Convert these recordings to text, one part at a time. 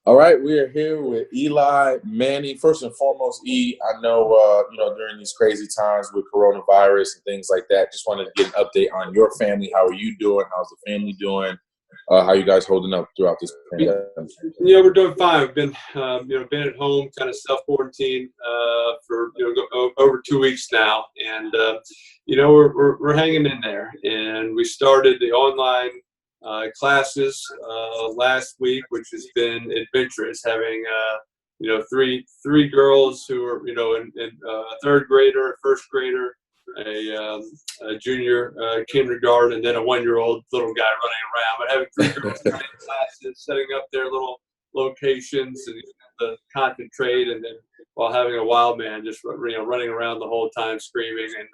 All right, we are here with Eli Manning. First and foremost, I know during these crazy times with coronavirus and things like that, just wanted to get an update on your family. How are you doing? How's the family doing? How you guys holding up throughout this Y- pandemic? We're doing fine. We've been at home, kind of self quarantine for over 2 weeks now, and we're hanging in there. And we started the online classes last week, which has been adventurous. Having three girls who are in a third grader, a first grader, a junior kindergarten, and then a 1-year-old little guy running around. But having three girls running classes, setting up their little locations and to concentrate, and then while having a wild man just running around the whole time screaming, and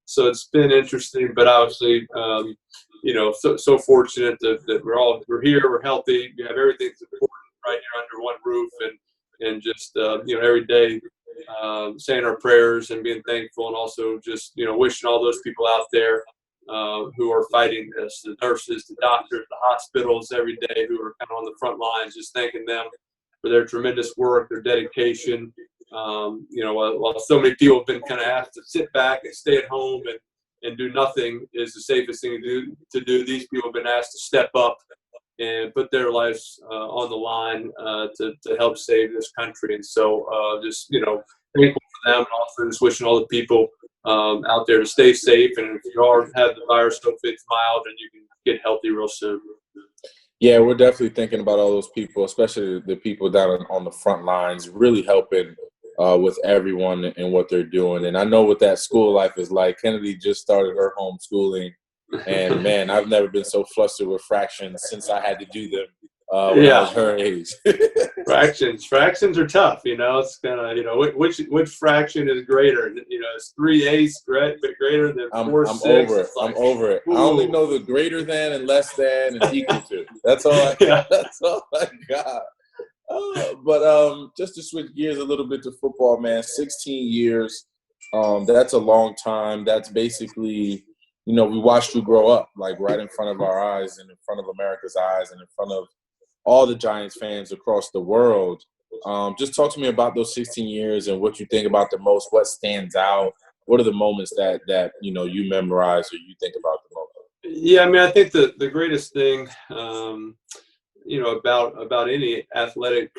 so it's been interesting. But obviously, so fortunate that we're here, we're healthy, we have everything's important right here under one roof, and just every day saying our prayers and being thankful, and also just wishing all those people out there who are fighting this, the nurses, the doctors, the hospitals every day who are kind of on the front lines, just thanking them for their tremendous work, their dedication. While so many people have been kind of asked to sit back and stay at home and do nothing is the safest thing to do. These people have been asked to step up and put their lives on the line to help save this country. And so just, thankful for them, and also just wishing all the people out there to stay safe. And if you have the virus, hopefully it's mild and you can get healthy real soon. Yeah, we're definitely thinking about all those people, especially the people down on the front lines, really helping with everyone and what they're doing. And I know what that school life is like. Kennedy just started her homeschooling, and man, I've never been so flustered with fractions since I had to do them when I Yeah. was her age. Fractions are tough. It's kind of which fraction is greater. Is 3/8 greater than I'm 4/6? over it. It's I'm like, over it. I only ooh. know the greater than and less than and equal to. That's all I Yeah. that's all I got. But just to switch gears a little bit to football, man, 16 years. That's a long time. That's basically, we watched you grow up, like right in front of our eyes and in front of America's eyes and in front of all the Giants fans across the world. Just talk to me about those 16 years and what you think about the most. What stands out? What are the moments that you memorize or you think about the most? Yeah, I mean, I think the greatest thing, about any athletic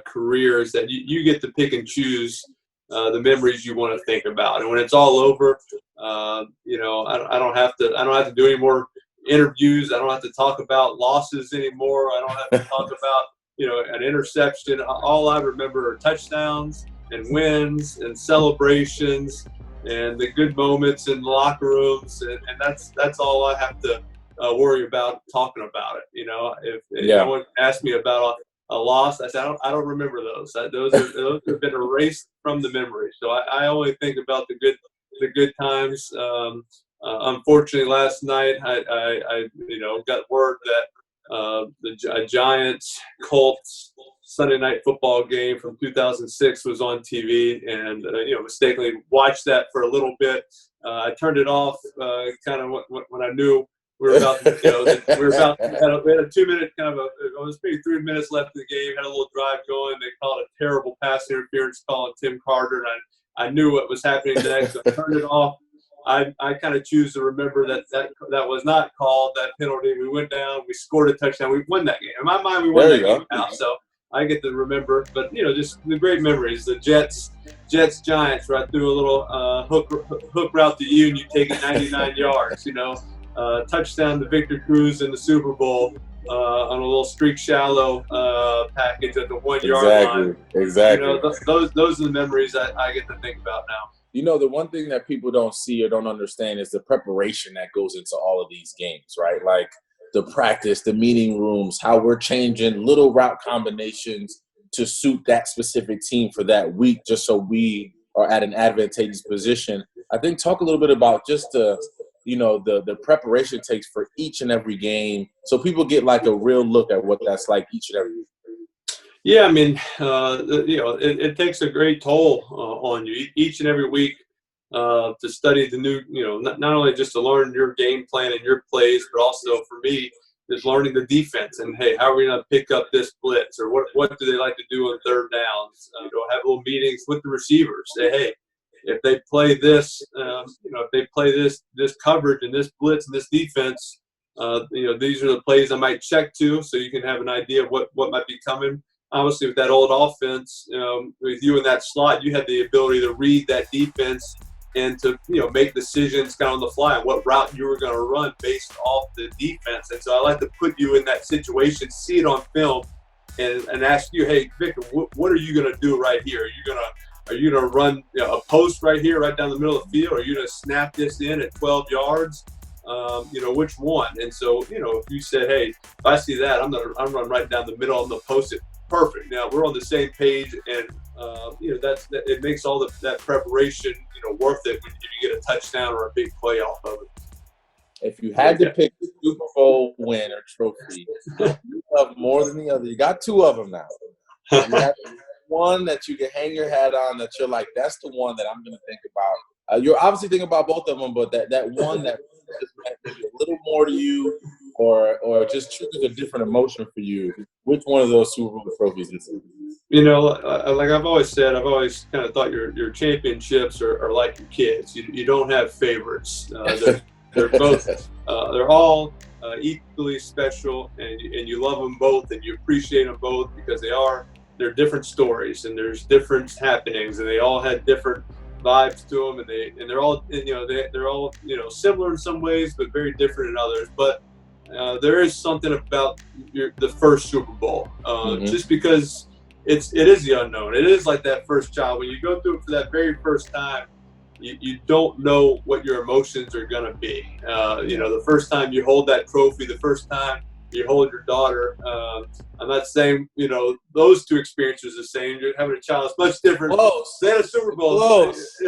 career is that you get to pick and choose the memories you want to think about, and when it's all over, I don't have to do any more interviews. I don't have to talk about losses anymore. I don't have to talk about an interception. All I remember are touchdowns and wins and celebrations and the good moments in locker rooms, and that's all I have to worry about talking about it. If Yeah. anyone asks me about a loss, I say I don't remember those. Those have been erased from the memory. So I only think about the good times. Unfortunately, last night I got word that the Giants Colts Sunday night football game from 2006 was on TV, and mistakenly watched that for a little bit. I turned it off kind of when I knew we were about to, that we were about we had a 2 minute kind of it was maybe 3 minutes left in the game. Had a little drive going. They called a terrible pass interference call on Tim Carter, and I knew what was happening next. So I turned it off. I kind of choose to remember that was not called, that penalty. We went down, we scored a touchdown, we won that game. In my mind, we won There you that game go. now, so I get to remember. But just the great memories. The Jets Giants, where I threw a little hook route to you, and you take it 99 yards. Touchdown to Victor Cruz in the Super Bowl on a little streak shallow package at the 1 yard line. Exactly. Those are the memories I get to think about now. The one thing that people don't see or don't understand is the preparation that goes into all of these games, right? Like the practice, the meeting rooms, how we're changing little route combinations to suit that specific team for that week, just so we are at an advantageous position. I think talk a little bit about just the preparation it takes for each and every game, so people get like a real look at what that's like each and every week. Yeah, I mean, it takes a great toll on you each and every week to study the new, not only just to learn your game plan and your plays, but also for me is learning the defense and, hey, how are we going to pick up this blitz, or what do they like to do on third downs? Have little meetings with the receivers. Say, hey, if they play this, if they play this coverage and this blitz and this defense, these are the plays I might check to, so you can have an idea of what might be coming. Obviously, with that old offense, with you in that slot, you had the ability to read that defense and to make decisions kind of on the fly on what route you were going to run based off the defense. And so I like to put you in that situation, see it on film, and ask you, hey, Victor, what are you going to do right here? Are you gonna run a post right here, right down the middle of the field? Or are you gonna snap this in at 12 yards? Which one? And so, if you said, hey, if I see that, I'm running right down the middle. I'm gonna post it. Perfect. Now we're on the same page, and it makes all that preparation worth it when you get a touchdown or a big play off of it. If you had to pick a Super Bowl win or trophy, you love more than the other. You got two of them now. You have one that you can hang your hat on that you're like, that's the one that I'm going to think about. You're obviously thinking about both of them, but that one that just meant maybe a little more to you, or just triggers a different emotion for you. Which one of those Super Bowl trophies is it? Like I've always said, I've always kind of thought your championships are like your kids. You don't have favorites. They're both. They're all equally special, and you love them both, and you appreciate them both because they're different stories, and there's different happenings, and they all had different vibes to them, and they're all they're all similar in some ways, but very different in others. But there is something about the first Super Bowl, just because it is the unknown. It is like that first child when you go through it for that very first time. You don't know what your emotions are going to be. The first time you hold that trophy, the first time you hold your daughter. I'm not saying, those two experiences are the same. You're having a child is much different than a Super Bowl. Close.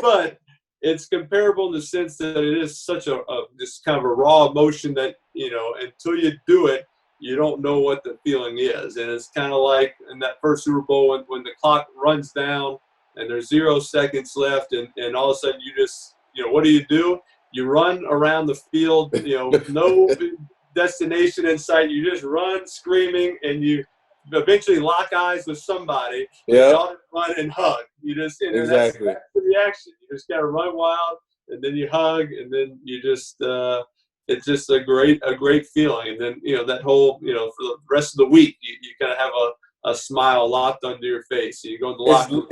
But it's comparable in the sense that it is such this kind of a raw emotion that, until you do it, you don't know what the feeling is. And it's kind of like in that first Super Bowl when the clock runs down and there's 0 seconds left, and all of a sudden you just, what do? You run around the field, with no destination in sight. You just run screaming, and you eventually lock eyes with somebody. Yeah. Run and hug. You just exactly. That's the reaction. You just gotta run wild, and then you hug, and then you just it's just a great feeling. And then that whole for the rest of the week, you kind of have a smile locked under your face. So you go in the locker room.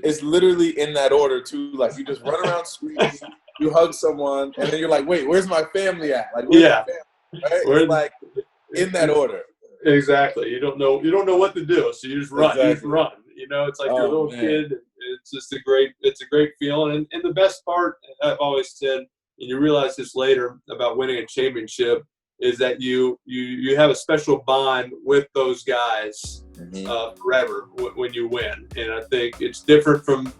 It's literally in that order too. Like you just run around screaming. You hug someone, and then you're like, "Wait, where's my family at?" Like, where's my family? Right? It's like in that order. Exactly. You don't know what to do, so you just run. Exactly. You just run. It's like you're a little kid. It's just a great feeling. And the best part, I've always said, and you realize this later about winning a championship, is that you have a special bond with those guys forever when you win. And I think it's different from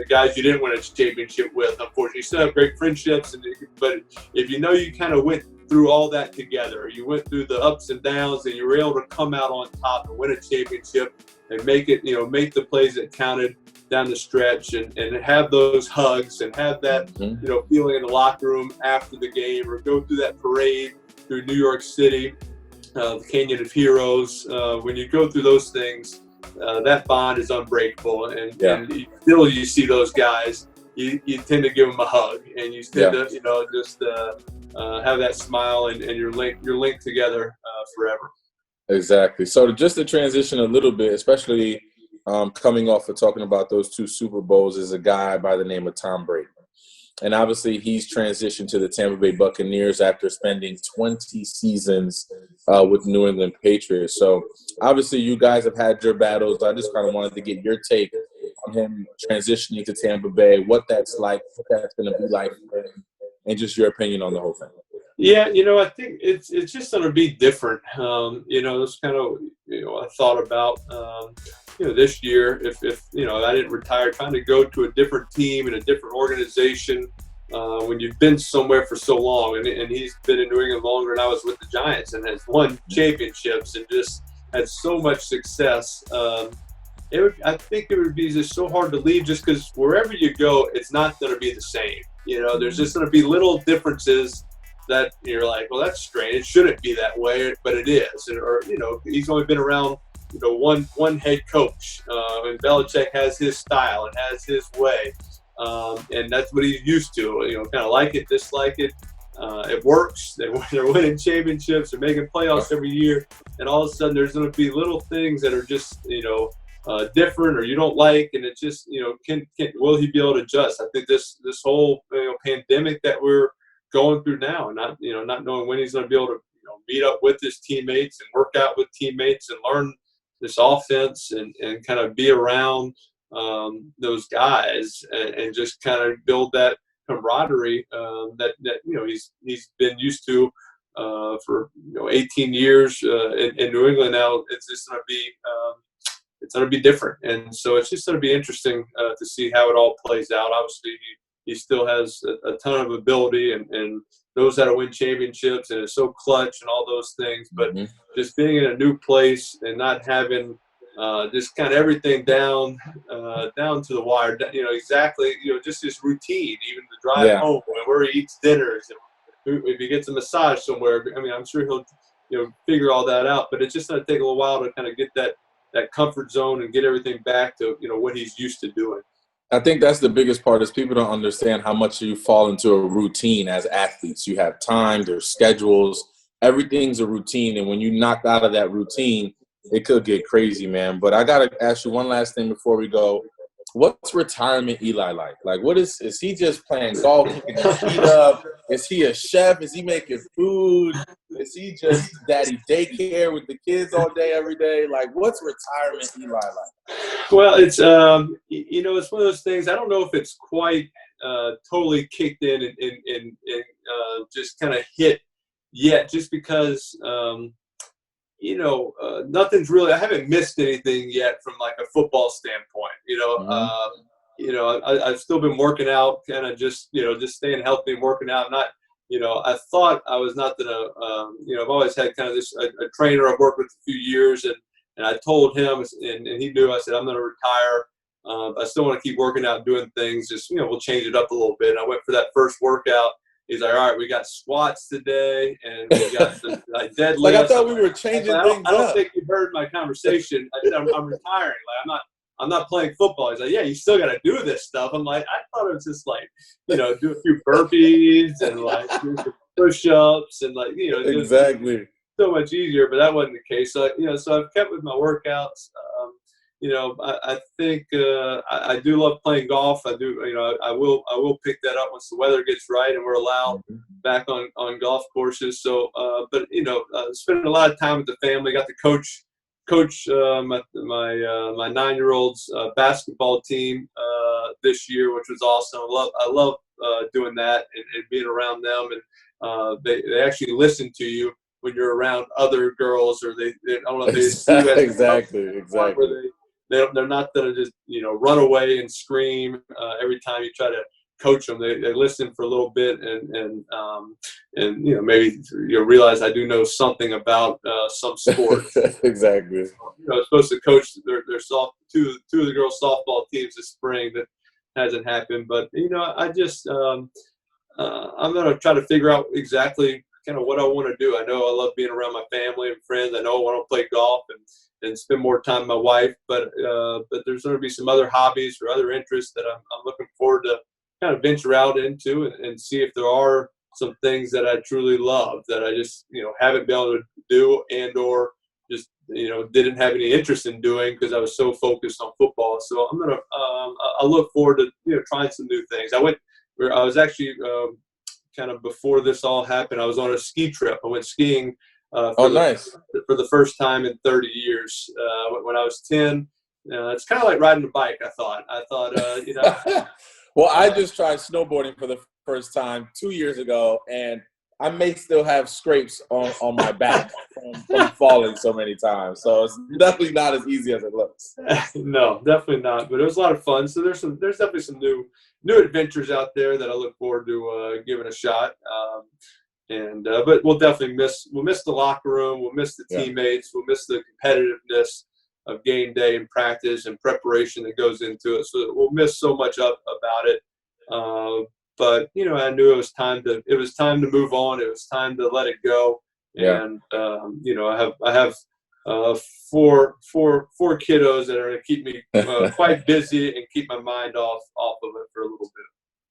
guys you didn't win a championship with. Unfortunately, you still have great friendships, but if you kind of went through all that together, you went through the ups and downs, and you were able to come out on top and win a championship and make the plays that counted down the stretch, and have those hugs and have that feeling in the locker room after the game, or go through that parade through New York City, the Canyon of Heroes. When you go through those things, that bond is unbreakable. And still you see those guys, you tend to give them a hug, and you tend to just have that smile, and you're linked together forever. Exactly. So just to transition a little bit, especially coming off of talking about those two Super Bowls, is a guy by the name of Tom Brady. And obviously, he's transitioned to the Tampa Bay Buccaneers after spending 20 seasons with New England Patriots. So, obviously, you guys have had your battles. I just kind of wanted to get your take on him transitioning to Tampa Bay, what that's like, what that's going to be like for him, and just your opinion on the whole thing. Yeah, I think it's just going to be different. It's kind of, I thought about, this year, if I didn't retire, trying to go to a different team and a different organization when you've been somewhere for so long. And he's been in New England longer than I was with the Giants, and has won championships and just had so much success. I think it would be just so hard to leave, just because wherever you go, it's not going to be the same. There's just going to be little differences that you're like, well, that's strange. It shouldn't be that way, but it is. Or he's only been around one head coach, and Belichick has his style and has his way, and that's what he's used to. Kind of like it, dislike it. It works. They're winning championships. They're making playoffs every year, and all of a sudden there's going to be little things that are just different or you don't like, and it just can will he be able to adjust? I think this whole pandemic that we're going through now, and not knowing when he's going to be able to meet up with his teammates and work out with teammates and learn this offense and kind of be around those guys and just kind of build that camaraderie that he's been used to for 18 years in New England. Now it's just going to be different, and so it's just going to be interesting to see how it all plays out. Obviously, he still has a ton of ability and knows how to win championships and is so clutch and all those things. But just being in a new place and not having just kind of everything down to the wire, exactly, just his routine, even the drive home and where he eats dinners and if he gets a massage somewhere. I mean, I'm sure he'll figure all that out, but it's just going to take a little while to kind of get that comfort zone and get everything back to what he's used to doing. I think that's the biggest part is people don't understand how much you fall into a routine as athletes. You have time, there's schedules, everything's a routine. And when you knock out of that routine, it could get crazy, man. But I got to ask you one last thing before we go. What's retirement Eli like? Like, is he just playing golf, kicking his feet up? Is he a chef? Is he making food? Is he just daddy daycare with the kids all day, every day? Like, what's retirement Eli like? Well, it's it's one of those things. I don't know if it's quite totally kicked in and just kind of hit yet, just because nothing's really. I haven't missed anything yet from like a football standpoint. I've still been working out, kind of just staying healthy and working out. Not, I thought I was not gonna. I've always had kind of this a trainer I've worked with a few years, and I told him, and he knew. I said I'm gonna retire. I still want to keep working out, and doing things. Just we'll change it up a little bit. And I went for that first workout. He's like, all right, we got squats today, and we got some deadlifts. Like, I thought we were changing things up. I don't think you heard my conversation. I said, I'm retiring. Like, I'm not playing football. He's like, yeah, you still got to do this stuff. I'm like, I thought it was just like, do a few burpees and like do some push-ups and like, exactly. So much easier, but that wasn't the case. So, so I've kept with my workouts. I think I do love playing golf. I do, I will pick that up once the weather gets right and we're allowed back on golf courses. So, but spending a lot of time with the family. Got to coach my 9-year-old's basketball team this year, which was awesome. I love doing that and being around them, and they actually listen to you when you're around other girls, or they I don't know if they see you exactly. They're not gonna just run away and scream every time you try to coach them. They listen for a little bit and maybe realize I do know something about some sport. Exactly. I was supposed to coach their two of the girls' softball teams this spring. That hasn't happened, but I just I'm gonna try to figure out exactly kind of what I want to do. I know I love being around my family and friends. I know I want to play golf and spend more time with my wife, but there's going to be some other hobbies or other interests that I'm looking forward to kind of venture out into and see if there are some things that I truly love that I just haven't been able to do and or just didn't have any interest in doing because I was so focused on football. So I'm gonna I look forward to trying some new things. I was actually kind of before this all happened, I was on a ski trip. I went skiing for the first time in 30 years. When I was 10, it's kind of like riding a bike. I thought. Well, I just tried snowboarding for the first time 2 years ago, and I may still have scrapes on my back from falling so many times. So it's definitely not as easy as it looks. No, definitely not. But it was a lot of fun. So there's definitely some new adventures out there that I look forward to giving a shot. But we'll definitely miss the locker room. We'll miss the teammates. We'll miss the competitiveness of game day and practice and preparation that goes into it. So we'll miss so much about it. but I knew it was time to move on. It was time to let it go. Yeah. And I have four kiddos that are going to keep me quite busy and keep my mind off of it for a little bit.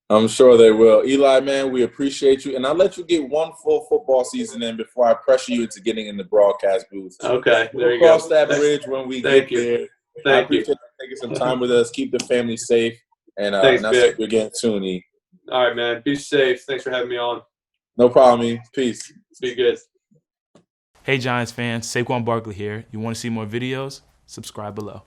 I'm sure they will. Eli, man, we appreciate you. And I'll let you get one full football season in before I pressure you into getting in the broadcast booth. Okay, there you go. We'll cross that Thanks. bridge when we Thank get you. there. Thank I appreciate you taking some time with us. Keep the family safe. And I'll see you again soon, E. All right, man. Be safe. Thanks for having me on. No problem, E. Peace. Be good. Hey, Giants fans. Saquon Barkley here. You want to see more videos? Subscribe below.